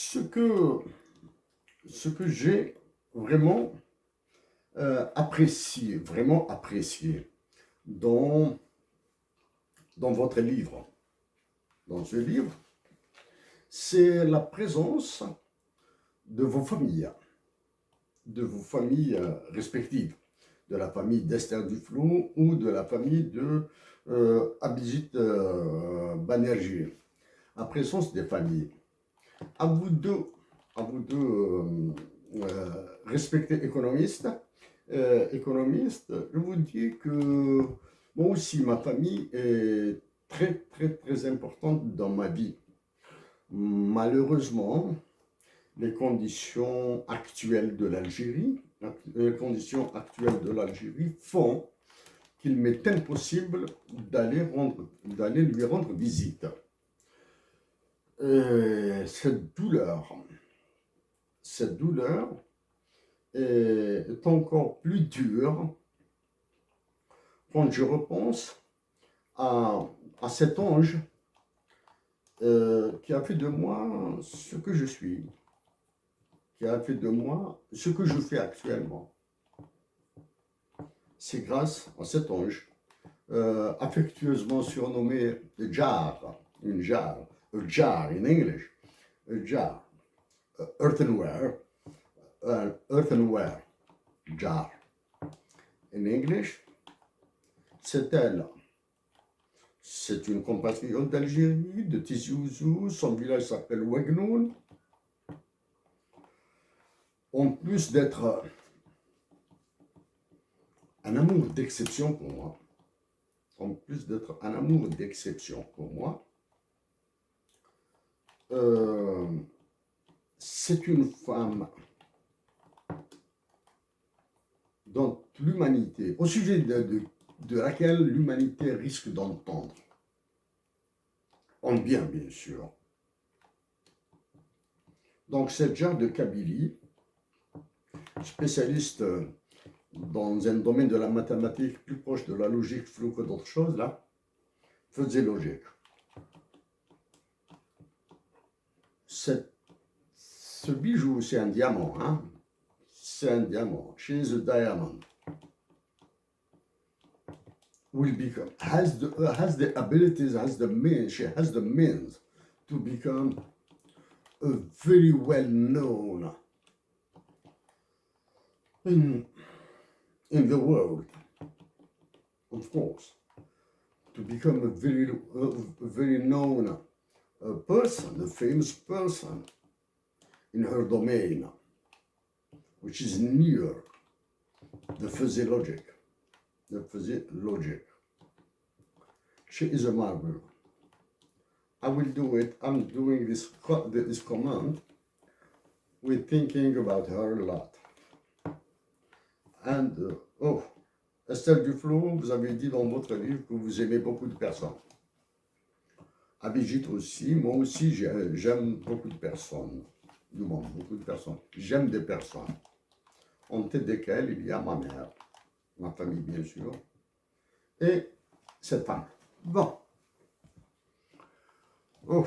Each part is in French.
Ce que, ce que j'ai vraiment vraiment apprécié dans, dans votre livre, dans ce livre, c'est la présence de vos familles respectives, de la famille d'Esther Duflo ou de la famille de Abhijit Banerjee. La présence des familles. À vous deux, respectés économistes, je vous dis que moi aussi, ma famille est très importante dans ma vie. Malheureusement, les conditions actuelles de l'Algérie, font qu'il m'est impossible d'aller lui rendre visite. Cette douleur est encore plus dure quand je repense à, à cet ange qui a fait de moi ce que je suis, qui a fait de moi ce que je fais actuellement. C'est grâce à cet ange, affectueusement surnommé jar, une jarre, a jar in English, a jar, earthenware, an earthenware jar. In English, c'est elle. C'est une compatriote d'Algérie, de Tizi Ouzou, son village s'appelle Ouagnoun. En plus d'être un amour d'exception pour moi, c'est une femme dont l'humanité, au sujet de laquelle l'humanité risque d'entendre, en bien sûr. Donc cette Jane de Kabylie, spécialiste dans un domaine de la mathématique plus proche de la logique floue que d'autres choses, là, faisait logique. Ce bijou, c'est un diamant, hein? C'est un diamant. She is a diamond. Will become, has the abilities, she has the means to become a very well known in the world, of course, to become a very known person, a famous person in her domain, which is near the fuzzy logic. She is a marvel. I will do it. I'm doing this command with thinking about her a lot. And, Esther Duflo, vous avez dit dans votre livre que vous aimez beaucoup de personnes. Abhijit aussi, moi aussi j'aime beaucoup de personnes. Beaucoup de personnes. J'aime des personnes. En tête desquelles il y a ma mère, ma famille bien sûr, et cette femme. Bon. Oh.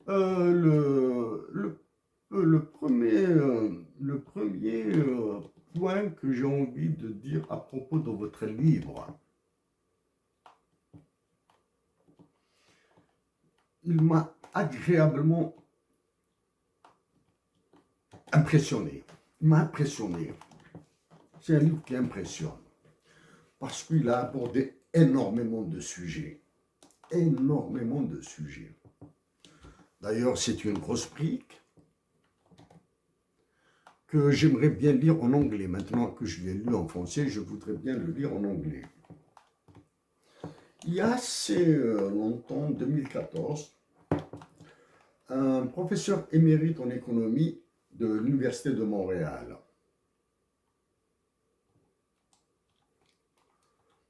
Le premier point que j'ai envie de dire à propos de votre livre, il m'a agréablement impressionné. Il m'a impressionné. C'est un livre qui impressionne parce qu'il a abordé énormément de sujets. Énormément de sujets. D'ailleurs, c'est une grosse brique que j'aimerais bien lire en anglais. Maintenant que je l'ai lu en français, je voudrais bien le lire en anglais. Il y a assez longtemps, 2014, un professeur émérite en économie de l'Université de Montréal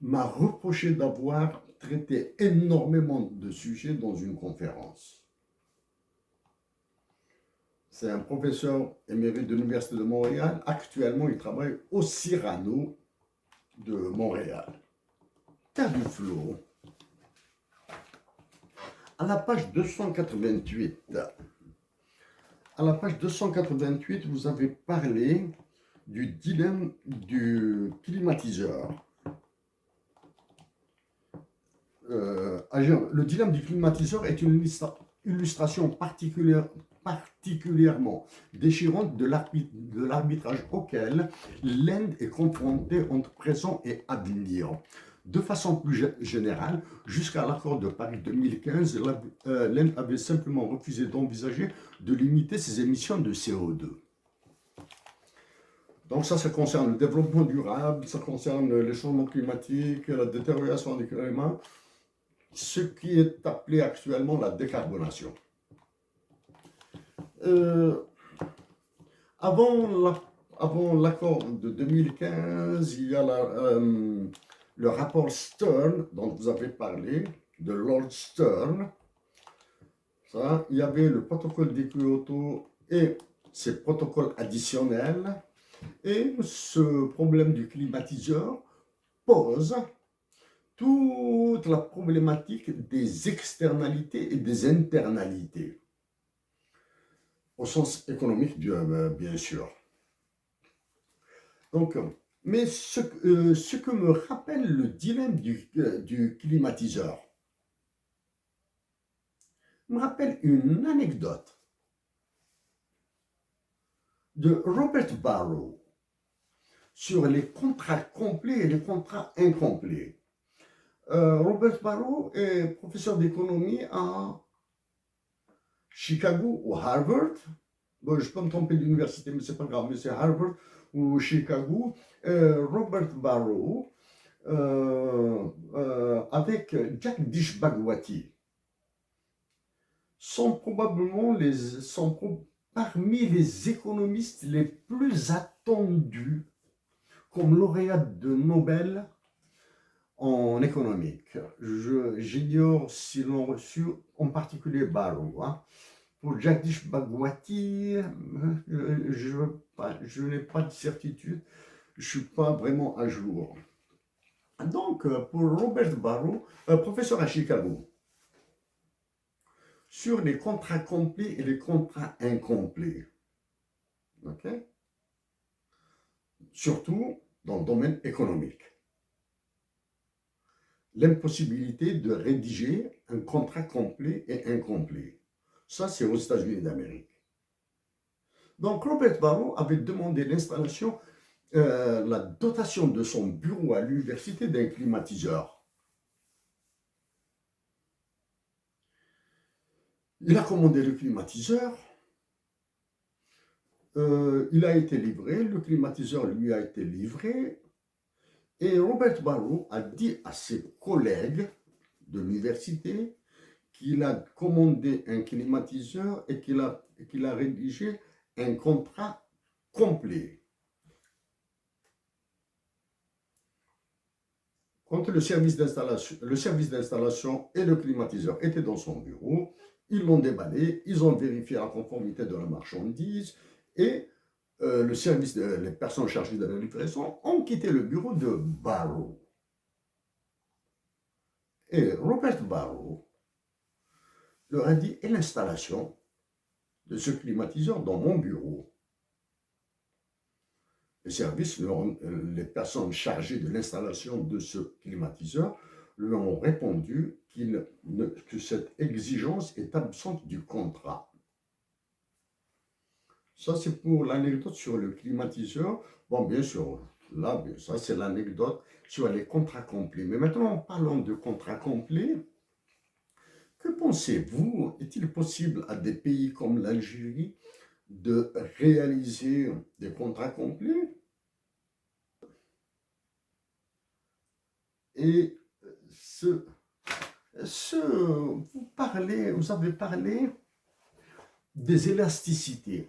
m'a reproché d'avoir traité énormément de sujets dans une conférence. C'est un professeur émérite de l'Université de Montréal. Actuellement, il travaille au Cyrano de Montréal. Duflo à la page 288, à la page 288, vous avez parlé du dilemme du climatiseur. Le dilemme du climatiseur est une illustration particulièrement déchirante de l'arbitrage auquel l'Inde est confrontée entre présent et avenir. De façon plus générale, jusqu'à l'accord de Paris 2015, l'Inde avait simplement refusé d'envisager de limiter ses émissions de CO2. Donc ça concerne le développement durable, ça concerne les changements climatiques, la détérioration du climat, ce qui est appelé actuellement la décarbonation. Avant l'accord de 2015, il y a le rapport Stern, dont vous avez parlé, de Lord Stern. Ça, il y avait le protocole de Kyoto et ses protocoles additionnels. Et ce problème du climatiseur pose toute la problématique des externalités et des internalités, au sens économique, bien sûr. Donc, mais ce que me rappelle le dilemme du climatiseur, me rappelle une anecdote de Robert Barrow sur les contrats complets et les contrats incomplets. Robert Barrow est professeur d'économie à Chicago ou Harvard. Bon, je peux me tromper d'université, mais c'est pas grave, mais c'est Harvard ou Chicago. Robert Barrow, avec Jagdish Bhagwati, sont parmi les économistes les plus attendus comme lauréats de Nobel en économique. J'ignore s'ils l'ont reçu, en particulier Barrow. Pour Jagdish Bhagwati, je n'ai pas de certitude, je ne suis pas vraiment à jour. Donc, pour Robert Barrow, professeur à Chicago, sur les contrats complets et les contrats incomplets. OK? Surtout dans le domaine économique. L'impossibilité de rédiger un contrat complet et incomplet. Ça, c'est aux États-Unis d'Amérique. Donc, Robert Barrow avait demandé l'installation, la dotation de son bureau à l'université d'un climatiseur. Il a commandé le climatiseur, il a été livré, le climatiseur lui a été livré, et Robert Barrow a dit à ses collègues de l'université qu'il a commandé un climatiseur et qu'il a rédigé un contrat complet. Quand le service d'installation et le climatiseur étaient dans son bureau, ils l'ont déballé, ils ont vérifié la conformité de la marchandise et les personnes chargées de la livraison ont quitté le bureau de Barrow. Et Robert Barrow leur a dit, et l'installation de ce climatiseur dans mon bureau. Les personnes chargées de l'installation de ce climatiseur lui ont répondu que cette exigence est absente du contrat. Ça, c'est pour l'anecdote sur le climatiseur. Bon, bien sûr, là, ça, c'est l'anecdote sur les contrats complets. Mais maintenant, en parlant de contrats complets, que pensez-vous? Est-il possible à des pays comme l'Algérie de réaliser des contrats complets? Et vous avez parlé des élasticités.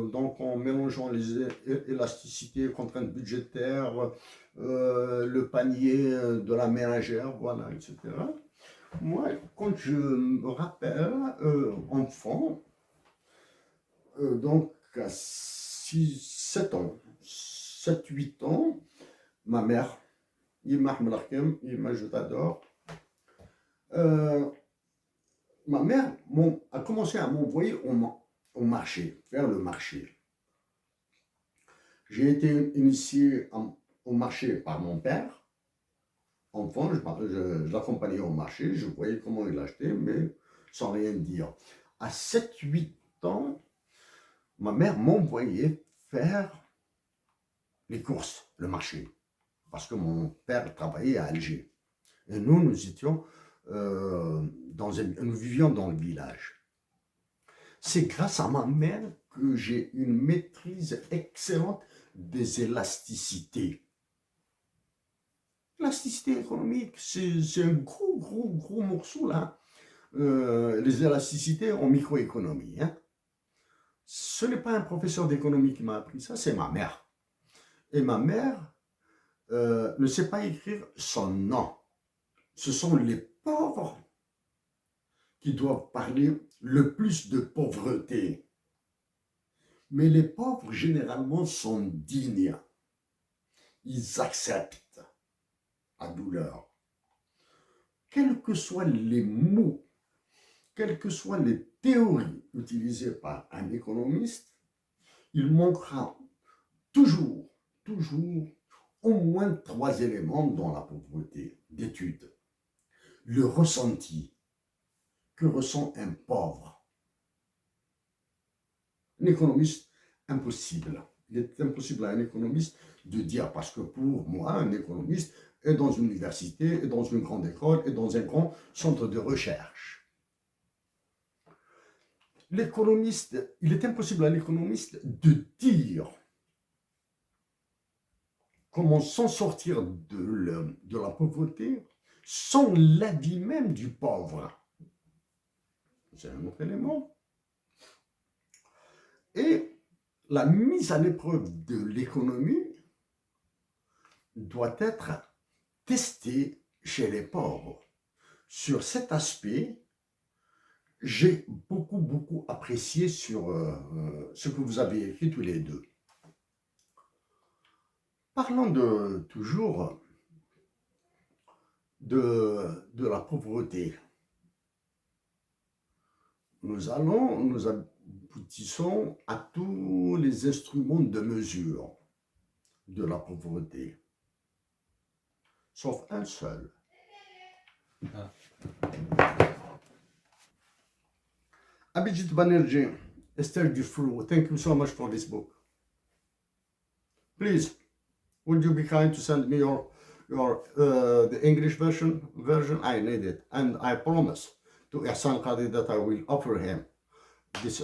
Donc en mélangeant les élasticités, contraintes budgétaires, le panier de la ménagère, voilà, etc. Moi, quand je me rappelle, enfant, donc à 7 ans, 7-8 ans, ma mère, Ima je t'adore, Ma mère a commencé à m'envoyer au marché, vers le marché. J'ai été initié au marché par mon père. Enfant, je l'accompagnais au marché, je voyais comment il achetait, mais sans rien dire. À 7, 8 ans, ma mère m'envoyait faire les courses, le marché, parce que mon père travaillait à Alger. Et nous étions nous vivions dans le village. C'est grâce à ma mère que j'ai une maîtrise excellente des élasticités. L'élasticité économique, c'est un gros morceau là. Les élasticités en microéconomie. Hein. Ce n'est pas un professeur d'économie qui m'a appris ça, c'est ma mère. Et ma mère ne sait pas écrire son nom. Ce sont les pauvres qui doivent parler le plus de pauvreté. Mais les pauvres, généralement, sont dignes. Ils acceptent la douleur. Quels que soient les mots, quelles que soient les théories utilisées par un économiste, il manquera toujours au moins 3 éléments dans la pauvreté d'étude. Le ressenti que ressent un pauvre. Un économiste, impossible. Il est impossible à un économiste de dire, parce que pour moi, un économiste est dans une université, est dans une grande école, est dans un grand centre de recherche. L'économiste, il est impossible à l'économiste de dire comment s'en sortir de la pauvreté sans l'avis même du pauvre. C'est un autre élément. Et la mise à l'épreuve de l'économie doit être testée chez les pauvres. Sur cet aspect, j'ai beaucoup apprécié sur ce que vous avez écrit tous les deux. Parlons toujours de la pauvreté. Nous aboutissons à tous les instruments de mesure de la pauvreté, sauf un seul. Abhijit Banerjee, Esther Duflo, thank you so much for this book. Please, would you be kind to send me the English version? I need it, and I promise to Ihsan Qadi that I will offer him this